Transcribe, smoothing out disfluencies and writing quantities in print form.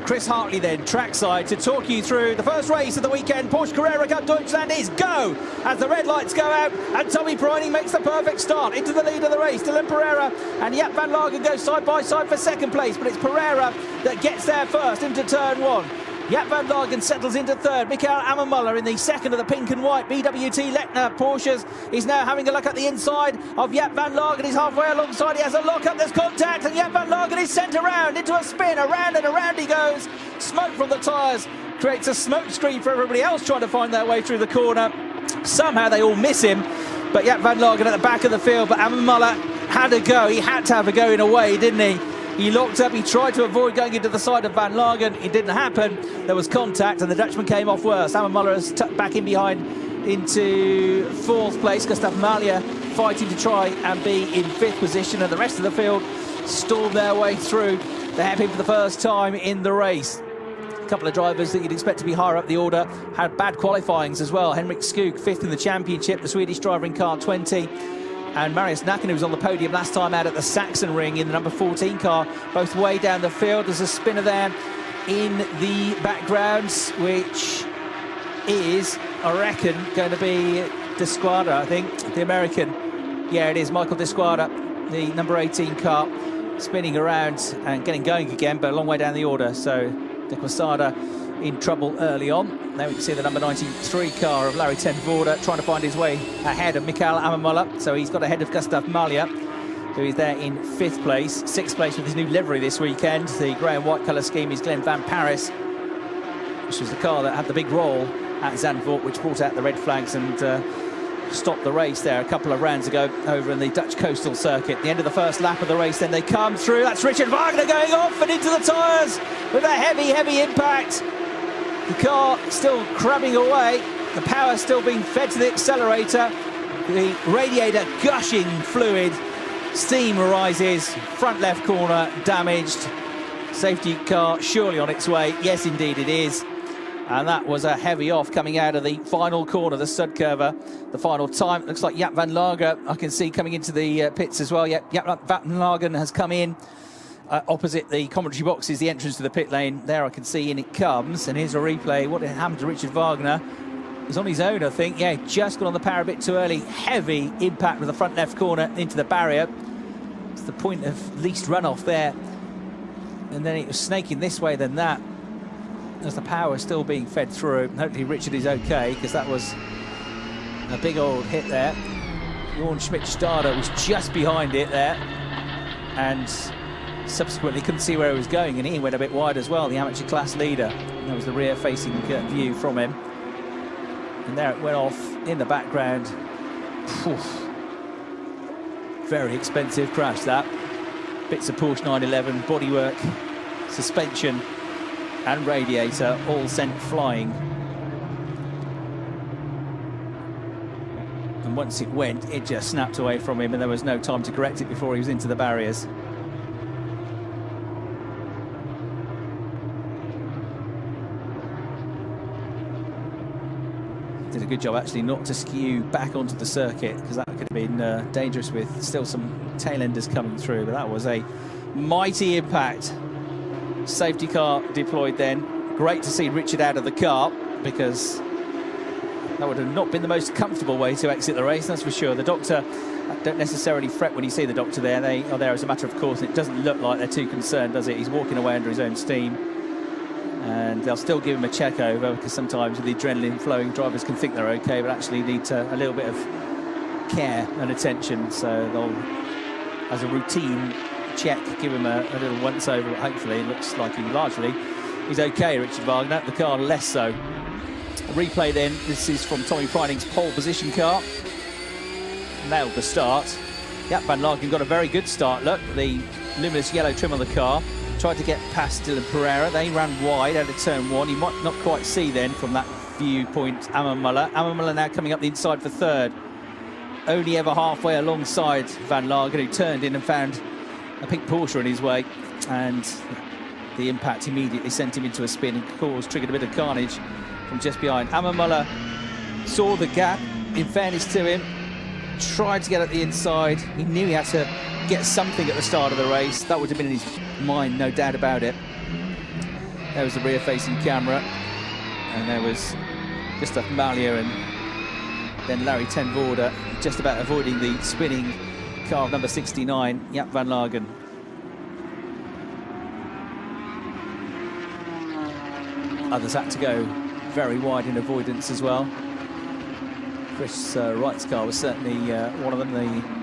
Chris Hartley then, trackside, to talk you through the first race of the weekend. Porsche Carrera Cup Deutschland is go as the red lights go out and Tommy Preining makes the perfect start into the lead of the race. Dylan Pereira and Jaap van Lagen go side by side for second place, but it's Pereira that gets there first into turn one. Jaap van Lagen settles into third. Mikael Ammermuller in the second of the pink and white BWT Lechner Porsches is now having a look at the inside of Jaap van Lagen. He's halfway alongside. He has a lock up. There's contact, and Jaap van Lagen is sent around into a spin. Around and around he goes. Smoke from the tyres creates a smoke screen for everybody else trying to find their way through the corner. Somehow they all miss him, but Jaap van Lagen at the back of the field. But Ammermuller had a go. He had to have a go in a way, didn't he? He locked up, he tried to avoid going into the side of Van Lagen. It didn't happen. There was contact and the Dutchman came off worse. Ammermuller has tucked back in behind into fourth place. Gustav Mahler fighting to try and be in fifth position, and the rest of the field stormed their way through the hairpin for the first time in the race. A couple of drivers that you'd expect to be higher up the order had bad qualifyings as well. Henrik Skoog, fifth in the championship, the Swedish driver in car 20. And Marius Nacken, who was on the podium last time out at the Hockenheimring in the number 14 car, both way down the field. There's a spinner there in the background, which is, I reckon, going to be Desquadra, I think, the American. Yeah, it is, Michael Desquadra, the number 18 car, spinning around and getting going again, but a long way down the order. So Desquadra in trouble early on. Now we can see the number 93 car of Larry ten Voorde trying to find his way ahead of Mikael Ammermuller. So he's got ahead of Gustav Mahler, who is there in fifth place. Sixth place with his new livery this weekend. The grey and white colour scheme is Glenn Van Paris, which was the car that had the big roll at Zandvoort, which brought out the red flags and stopped the race there a couple of rounds ago over in the Dutch coastal circuit. The end of the first lap of the race, then they come through. That's Richard Wagner going off and into the tyres with a heavy impact. The car still crabbing away, the power still being fed to the accelerator, the radiator gushing fluid, steam arises, front left corner damaged, safety car surely on its way. Yes, indeed it is. And that was a heavy off coming out of the final corner, the Sudkurve. The final time, looks like Jaap van Lagen, I can see coming into the pits as well. Jaap van Lagen has come in. Opposite the commentary box is the entrance to the pit lane. There I can see, and it comes. And here's a replay. What happened to Richard Wagner? He's on his own, I think. Yeah, just got on the power a bit too early. Heavy impact with the front left corner into the barrier. It's the point of least runoff there. And then it was snaking this way than that, as the power is still being fed through. Hopefully Richard is okay, because that was a big old hit there. Jorn Schmidt-Stade was just behind it there, and subsequently couldn't see where he was going, and he went a bit wide as well, the amateur class leader. And that was the rear facing view from him, and there it went off in the background. Oof. Very expensive crash, that. Bits of Porsche 911 bodywork, suspension and radiator all sent flying, and once it went, it just snapped away from him, and there was no time to correct it before he was into the barriers. Did a good job actually not to skew back onto the circuit, because that could have been dangerous with still some tail enders coming through. But that was a mighty impact. Safety car deployed then. Great to see Richard out of the car, because that would have not been the most comfortable way to exit the race, that's for sure. The doctor, don't necessarily fret when you see the doctor there. They are there as a matter of course, and it doesn't look like they're too concerned, does it? He's walking away under his own steam. And they'll still give him a check over, because sometimes with the adrenaline flowing, drivers can think they're okay, but actually need a little bit of care and attention. So they'll, as a routine check, give him a little once over. But hopefully it looks like he's okay, Richard Wagner. The car less so. A replay then. This is from Tommy Preining's pole position car. Nailed the start. Jaap van Lagen got a very good start. Look, the luminous yellow trim on the car. Tried to get past Dylan Pereira. They ran wide out of turn one. You might not quite see then from that viewpoint Ammermuller. Ammermuller now coming up the inside for third. Only ever halfway alongside Van Lagen, who turned in and found a pink Porsche in his way. And the impact immediately sent him into a spin and triggered a bit of carnage from just behind. Ammermuller saw the gap, in fairness to him. Tried to get at the inside. He knew he had to get something at the start of the race. That would have been in his mind, no doubt about it. There was the rear-facing camera, and there was Gustav Malja and then Larry ten Voorde just about avoiding the spinning car of number 69, Jaap van Lagen. Others had to go very wide in avoidance as well. Chris Wright's car was certainly one of them. The